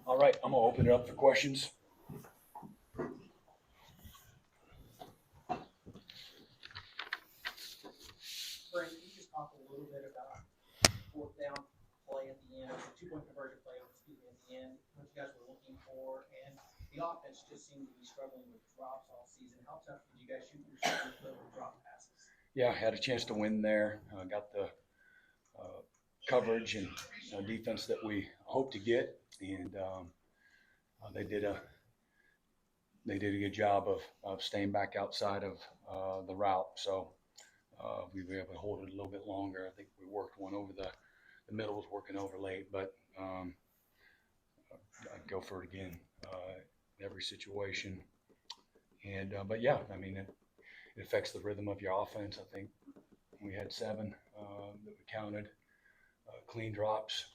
All right, I'm gonna open it up for questions. Brent, can you just talk a little bit about fourth down play at the end, the 2-point conversion play, excuse me, at the end, what you guys were looking for, and the offense just seemed to be struggling with drops all season. How tough did you guys shoot yourself with the drop passes? Yeah, had a chance to win there. Got the coverage and defense that we hoped to get, and they did a good job of staying back outside of the route. So we were able to hold it a little bit longer. I think we worked one over the middle was working over late, but I'd go for it again in every situation. And but yeah, I mean it affects the rhythm of your offense. I think we had 7 that we counted clean drops,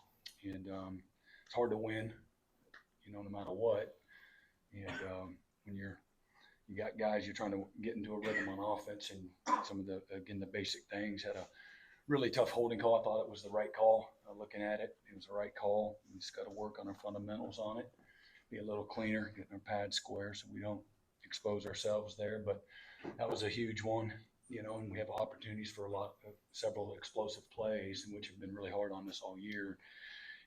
and it's hard to win, no matter what. And when you got guys you're trying to get into a rhythm on offense, and some of the basic things. Had a really tough holding call. I thought it was the right call. Looking at it, it was the right call. We just got to work on our fundamentals on it, be a little cleaner, getting our pads square so we don't expose ourselves there. But that was a huge one, and we have opportunities for several explosive plays, which have been really hard on us all year.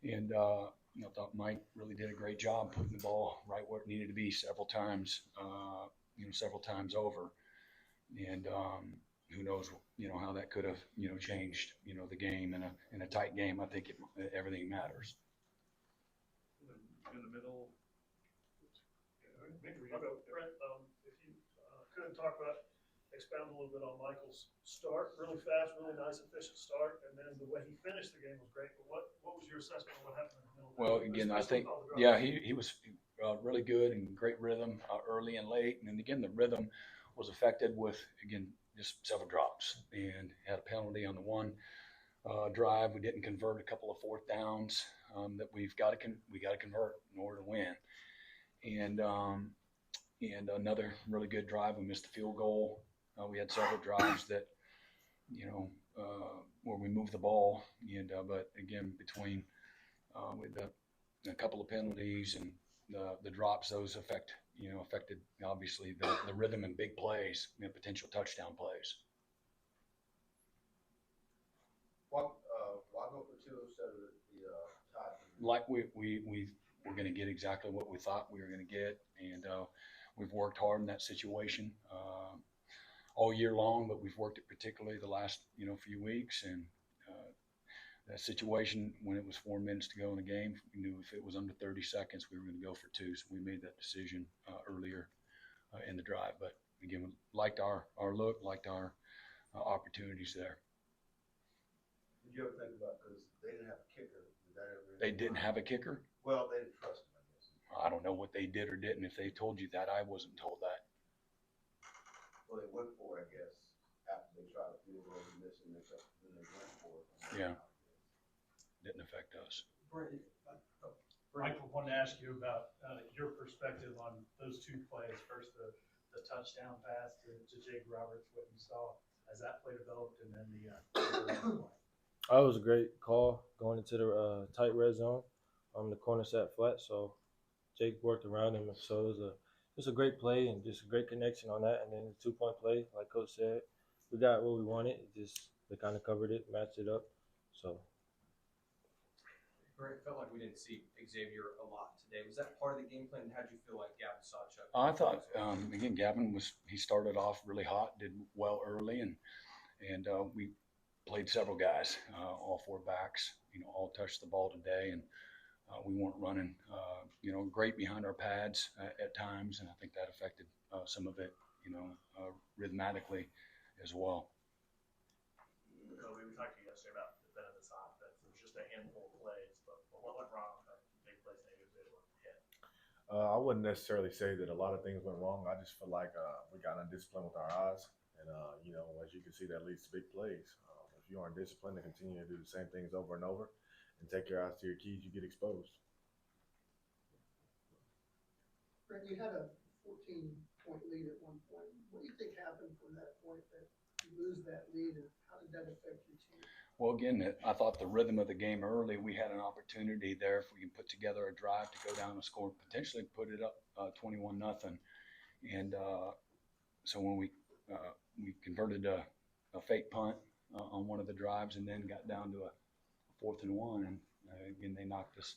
And I thought Mike really did a great job putting the ball right where it needed to be several times over. And who knows, how that could have, changed, the game in a tight game. I think everything matters. In the middle. Brent, if you could talk about, expound a little bit on Michael's start, really fast, really nice, efficient start, and then the way he finished the game was great. But what was your assessment of what happened in the middle? Well, again, I think, he was really good and great rhythm early and late. And then again, the rhythm was affected with, again, just several drops, and had a penalty on the one drive. We didn't convert a couple of fourth downs that we got to convert in order to win. And another really good drive, we missed the field goal. We had several drives that, where we moved the ball, and but again, between with a couple of penalties and the drops, those affected obviously the rhythm and big plays, potential touchdown plays. Why go for 2 instead of the tie? Like we were going to get exactly what we thought we were going to get, and we've worked hard in that situation all year long, but we've worked it particularly the last few weeks. And that situation, when it was 4 minutes to go in the game, we knew if it was under 30 seconds, we were going to go for 2. So we made that decision earlier in the drive. But again, we liked our look, liked our opportunities there. Did you ever think about, because they didn't have a kicker? They didn't have a kicker? Well, they didn't trust him, I guess. I don't know what they did or didn't. If they told you that, I wasn't told that. Well, they went for it, I guess, after they tried to field goal and missed, and then they went for it. Yeah. Didn't affect us. Michael, wanted to ask you about your perspective on those 2 plays. First, the touchdown pass to Jake Roberts, what you saw as that play developed, and then the play. It was a great call going into the tight red zone. The corner sat flat, so Jake worked around him. So it was a great play and just a great connection on that. And then the 2-point play, like Coach said, we got what we wanted. They kind of covered it, matched it up. So. It felt like we didn't see Xavier a lot today. Was that part of the game plan? How did you feel like Gavin saw Chuck? I thought, again, Gavin he started off really hot, did well early, and we played several guys, all 4 backs, all touched the ball today, and we weren't running, great behind our pads at times, and I think that affected some of it, rhythmatically as well. Kobie, we talked to you yesterday about the benefit of this offense. It was just a handful of plays, but what went wrong with the big plays that he was able to hit? I wouldn't necessarily say that a lot of things went wrong. I just feel like we got undisciplined with our eyes. And, as you can see, that leads to big plays. If you aren't disciplined and continue to do the same things over and over and take your eyes to your keys, you get exposed. Brent, you had a 14-point lead at one point. What do you think happened from that point that you lose that lead, and how did that affect your team? Well, again, I thought the rhythm of the game early, we had an opportunity there if we can put together a drive to go down and score, potentially put it up 21-0. And so when we converted a fake punt on one of the drives and then got down to a 4th and 1, and again, they knocked us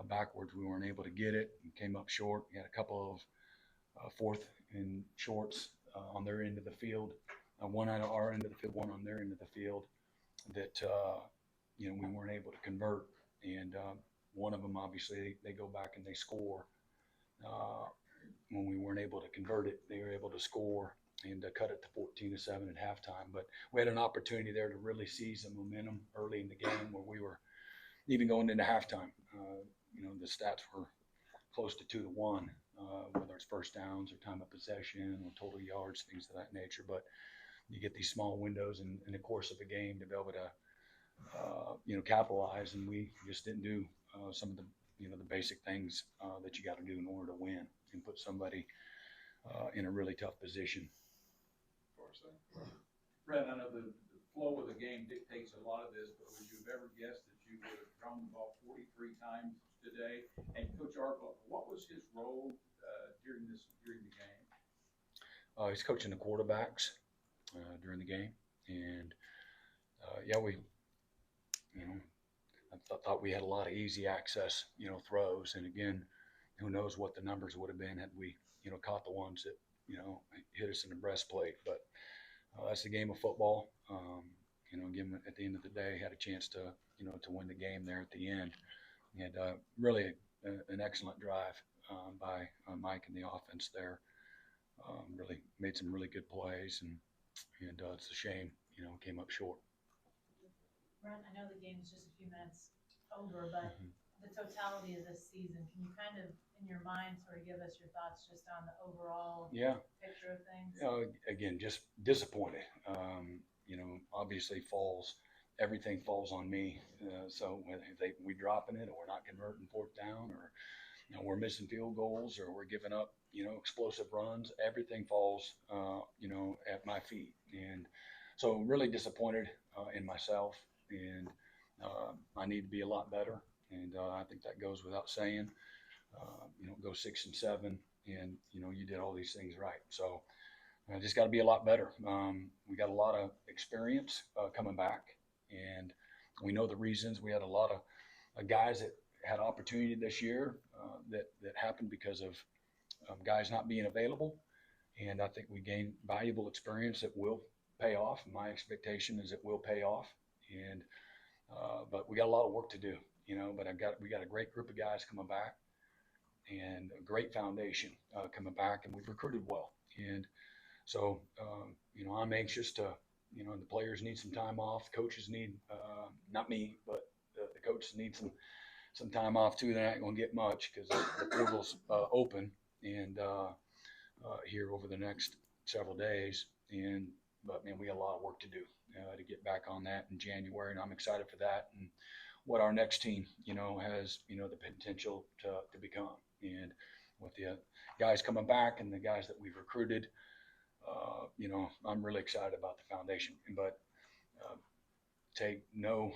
backwards. We weren't able to get it and came up short. We had a couple of 4th and shorts on their end of the field, one on our end of the field, one on their end of the field, that we weren't able to convert. And one of them, obviously, they go back and they score. When we weren't able to convert it, they were able to score and cut it to 14-7 at halftime. But we had an opportunity there to really seize the momentum early in the game, where we were even going into halftime. The stats were close to 2-1, whether it's first downs or time of possession or total yards, things of that nature. But you get these small windows in the course of a game to be able to, capitalize, and we just didn't do some of the, the basic things that you got to do in order to win and put somebody in a really tough position. Brent, I know the flow of the game dictates a lot of this, but would you have ever guessed that you would have thrown the ball 43 times today? And Coach Arco, what was his role during the game? He's coaching the quarterbacks during the game, and I thought we had a lot of easy access, throws. And again, who knows what the numbers would have been had we, caught the ones that, hit us in the breastplate. But that's the game of football. Again, at the end of the day, had a chance to, to win the game there at the end. And really an excellent drive by Mike and the offense there. Really made some really good plays, and it's a shame, came up short. Brent, I know the game is just a few minutes over, but the totality of this season, can you kind of, in your mind, sort of give us your thoughts just on the overall picture of things? Again, just disappointed. Obviously everything falls on me. So if we dropping it, or we're not converting 4th down, or we're missing field goals, or we're giving up, explosive runs, everything falls, at my feet. And so really disappointed in myself, and I need to be a lot better. And I think that goes without saying. Go 6-7, and you did all these things right. So I just got to be a lot better. We got a lot of experience coming back, and we know the reasons. We had a lot of guys that had opportunity this year that happened because of guys not being available. And I think we gained valuable experience that will pay off. My expectation is it will pay off. And but we got a lot of work to do, but we got a great group of guys coming back, and a great foundation coming back, and we've recruited well. And so, I'm anxious to, the players need some time off. Coaches need, not me, but the coaches need some time off too. They're not going to get much because the portal's open and here over the next several days. But man, we got a lot of work to do to get back on that in January, and I'm excited for that and what our next team, has, the potential to become. And with the guys coming back and the guys that we've recruited, I'm really excited about the foundation. But take no,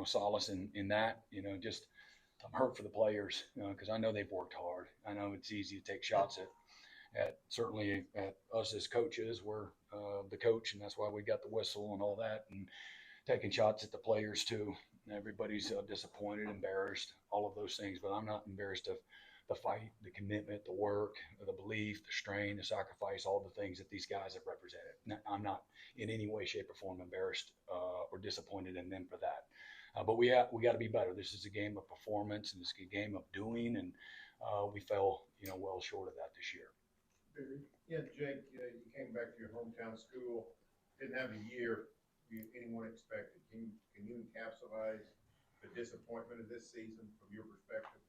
solace in that. Just I'm hurt for the players because I know they've worked hard. I know it's easy to take shots at certainly at us as coaches. We're the coach, and that's why we got the whistle and all that, and taking shots at the players too. Everybody's disappointed, embarrassed, all of those things. But I'm not embarrassed of the fight, the commitment, the work, the belief, the strain, the sacrifice, all the things that these guys have represented. I'm not in any way, shape, or form embarrassed or disappointed in them for that. But we got to be better. This is a game of performance, and it's a game of doing, and we fell, well short of that this year. Yeah, Jake, you came back to your hometown school, didn't have a year anyone expected. Can you encapsulate the disappointment of this season from your perspective?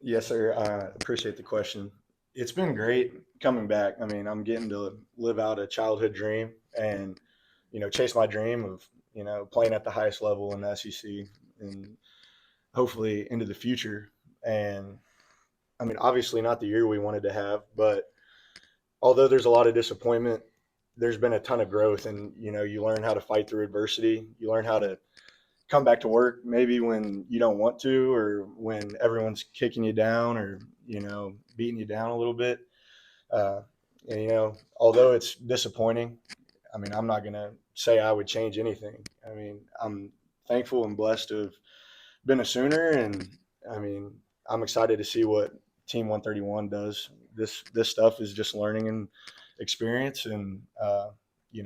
Yes, sir. I appreciate the question. It's been great coming back. I mean, I'm getting to live out a childhood dream and, chase my dream of, playing at the highest level in the SEC and hopefully into the future. And I mean, obviously not the year we wanted to have, but although there's a lot of disappointment, there's been a ton of growth, and you learn how to fight through adversity. You learn how to come back to work maybe when you don't want to, or when everyone's kicking you down, or beating you down a little bit. And although it's disappointing, I mean, I'm not gonna say I would change anything. I mean, I'm thankful and blessed to have been a Sooner, and I mean, I'm excited to see what Team 131 does. This stuff is just learning and experience, and you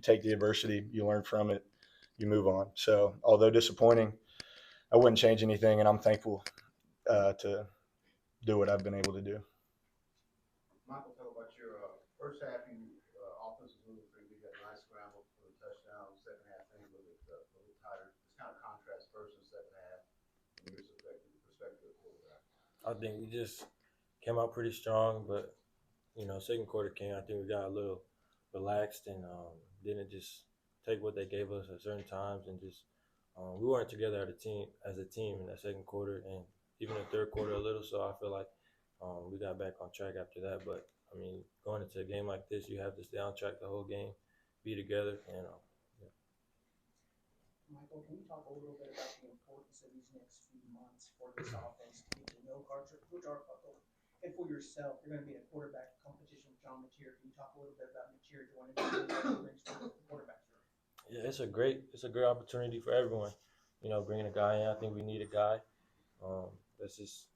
take the adversity, you learn from it, you move on. So, although disappointing, I wouldn't change anything, and I'm thankful to do what I've been able to do. Michael, talk about your first half. You offense was moving pretty good. You had a nice scramble for the touchdown. Second half, things a little tighter. It's kind of contrast first and second half from your perspective of quarterback. I think we just came out pretty strong, but second quarter came. I think we got a little relaxed and didn't just take what they gave us at certain times, and just we weren't together as a team in that second quarter, and even the third quarter a little. So I feel like we got back on track after that. But I mean, going into a game like this, you have to stay on track the whole game, be together, and Michael, can you talk a little bit about the importance of these next few months for this offense to get to know Coach Arbuckle, and for yourself? You're going to be in a quarterback competition with John Mateer. Can you talk a little bit about Mateer joining the quarterback room? yeah, it's a great opportunity for everyone. Bringing a guy in. I think we need a guy.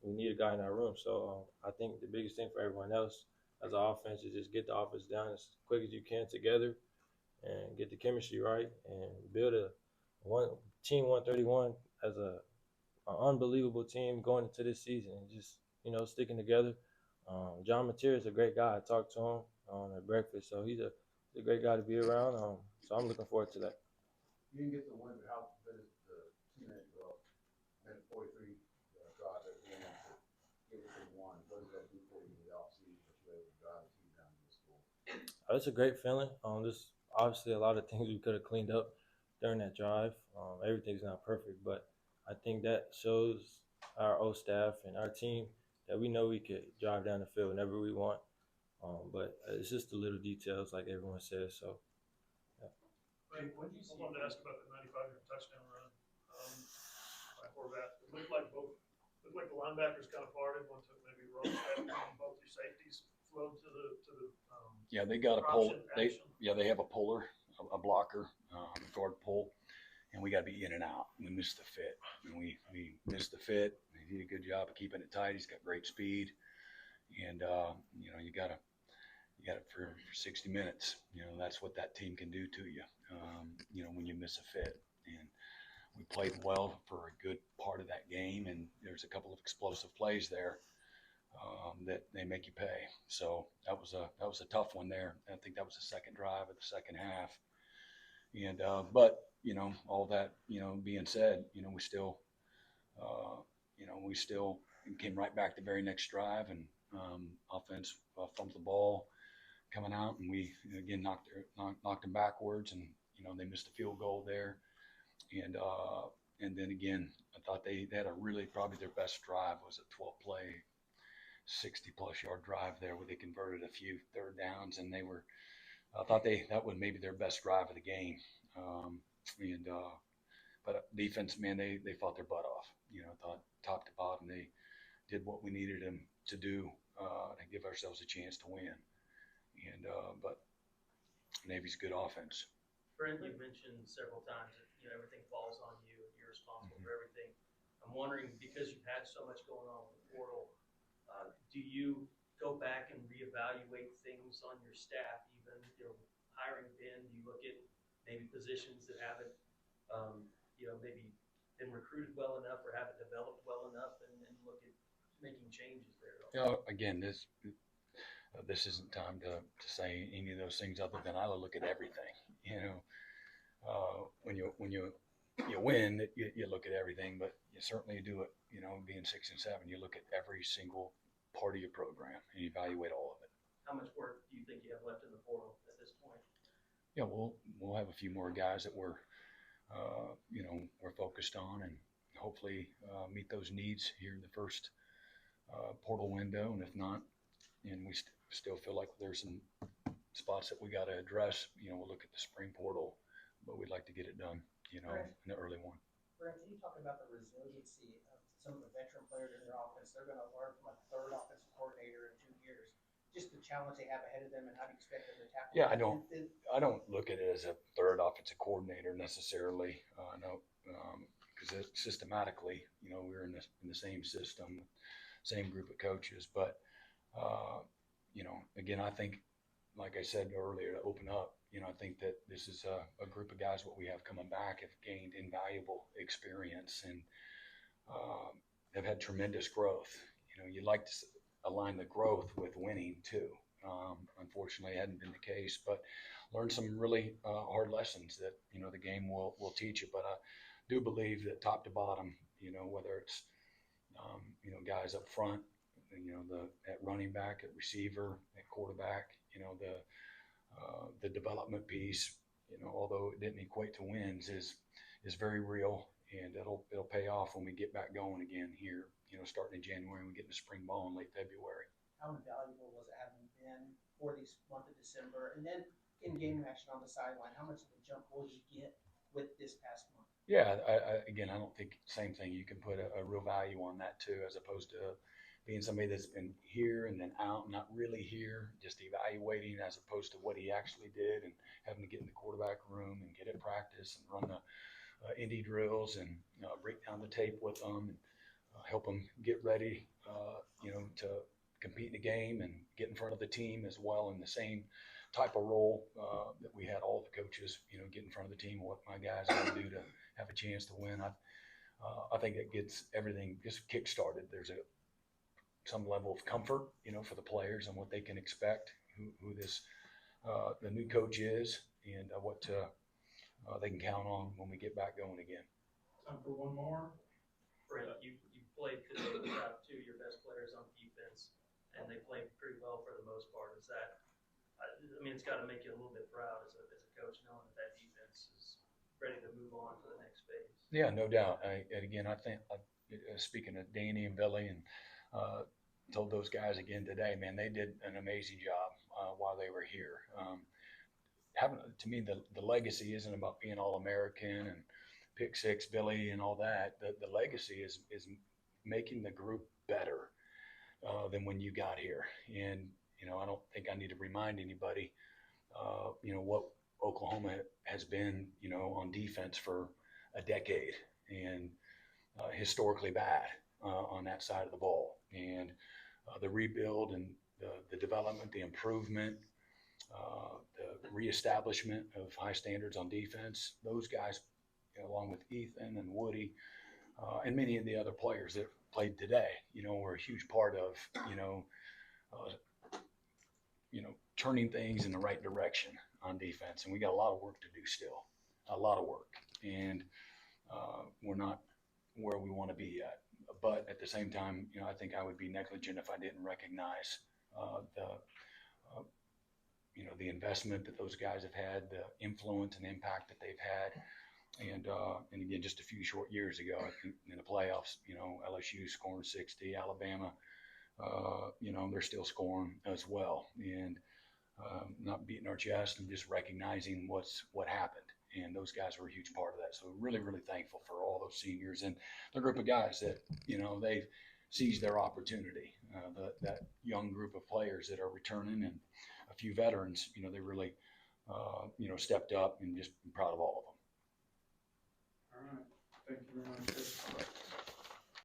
We need a guy in our room. So I think the biggest thing for everyone else as an offense is just get the offense down as quick as you can together, and get the chemistry right, and build a team 131 as an unbelievable team going into this season, and just sticking together. John Mateer is a great guy. I talked to him at breakfast, so he's a great guy to be around. So I'm looking forward to that. You didn't get the win, but how good is the 2-minute minute 43 drive at the end to get it to one? What does that do for you in the offseason that you're able to drive the team down to the score? It's a great feeling. There's obviously a lot of things we could have cleaned up during that drive. Everything's not perfect, but I think that shows our old staff and our team that we know we could drive down the field whenever we want. But it's just the little details, like everyone says. So, yeah. I wanted to ask about the 95-yard touchdown run by quarterback. It looked like the linebackers kind of parted. One took maybe wrong step, and both your safeties flowed to the Yeah, they got a pull. action. They have a puller, a blocker, guard pull, and we got to be in and out. We missed the fit, and we missed the fit. He did a good job of keeping it tight. He's got great speed, and you got it for 60 minutes. That's what that team can do to you. When you miss a fit, and we played well for a good part of that game, and there's a couple of explosive plays there that they make you pay. So that was a tough one there. I think that was the second drive of the second half. And but all that being said, we still came right back the very next drive, and offense fumbled the ball coming out, and we again knocked them backwards, and they missed a field goal there, and then again I thought they had probably their best drive was a 12-play, 60-plus yard drive there where they converted a few third downs, and I thought that was maybe their best drive of the game. But defense, man, they fought their butt off. I thought top to bottom they did what we needed them to do to give ourselves a chance to win. But Navy's good offense. Brent, you mentioned several times that everything falls on you and you're responsible for everything. I'm wondering, because you've had so much going on with the portal, do you go back and reevaluate things on your staff, even hiring Ben? Do you look at maybe positions that haven't maybe been recruited well enough or haven't developed well enough, and look at making changes there? Again, this isn't time to say any of those things other than I look at everything. When you win, you look at everything, but you certainly do it. Being 6 and 7, you look at every single part of your program and evaluate all of it. How much work do you think you have left in the portal at this point? Yeah, we'll have a few more guys that we're focused on, and hopefully meet those needs here in the first portal window. And if not, and we still feel like there's spots that we got to address, we'll look at the spring portal, but we'd like to get it done, Right. in the early one. Brent, can you talk about the resiliency of some of the veteran players in their offense? They're going to learn from a third offensive coordinator in 2 years. Just the challenge they have ahead of them, and how do you expect them to tackle Yeah, it? I don't look at it as a third offensive coordinator necessarily. No, because systematically, we're in the same system, same group of coaches. But again, I think, like I said earlier, to open up, I think that this is a group of guys. What we have coming back have gained invaluable experience and have had tremendous growth. You'd like to align the growth with winning too. Unfortunately, it hadn't been the case, but learned some really hard lessons that the game will teach you. But I do believe that top to bottom, whether it's guys up front, at running back, at receiver, at quarterback, the development piece, although it didn't equate to wins, is very real, and it'll pay off when we get back going again here. Starting in January, and we get into spring ball in late February. How invaluable was it having been for this month of December, and then in game action on the sideline? How much of a jump will you get with this past month? Yeah, I don't think same thing. You can put a real value on that too, as opposed to being somebody that's been here and then out, not really here, just evaluating, as opposed to what he actually did and having to get in the quarterback room and get at practice and run the indie drills and break down the tape with them and help them get ready, to compete in the game and get in front of the team as well in the same type of role that we had all the coaches, get in front of the team, what my guys got to do to have a chance to win. I think it gets everything just kick-started. There's some level of comfort, for the players and what they can expect, who this the new coach is, and what they can count on when we get back going again. Time for one more. Brent, you played today without two of your best players on defense, and they played pretty well for the most part. Is that, it's got to make you a little bit proud as a coach, knowing that defense is ready to move on to the next phase. Yeah, no doubt. And again, I think, speaking of Danny and Billy, and told those guys again today, man, they did an amazing job while they were here. To me, the legacy isn't about being All-American and pick six Billy and all that. The legacy is making the group better than when you got here. And I don't think I need to remind anybody what Oklahoma has been on defense for a decade, and historically bad on that side of the ball. And the rebuild and the development, the improvement, the reestablishment of high standards on defense, those guys, along with Ethan and Woody, and many of the other players that played today, were a huge part of, turning things in the right direction on defense. And we got a lot of work to do still, a lot of work. And we're not where we want to be yet. But at the same time, I think I would be negligent if I didn't recognize the investment that those guys have had, the influence and impact that they've had. And again, just a few short years ago in the playoffs, LSU scoring 60, Alabama, they're still scoring as well. And not beating our chest and just recognizing what happened. And those guys were a huge part of that. So really, really thankful for all those seniors and the group of guys that, they've seized their opportunity. That young group of players that are returning and a few veterans, they really, stepped up, and just proud of all of them. All right. Thank you very much. All right.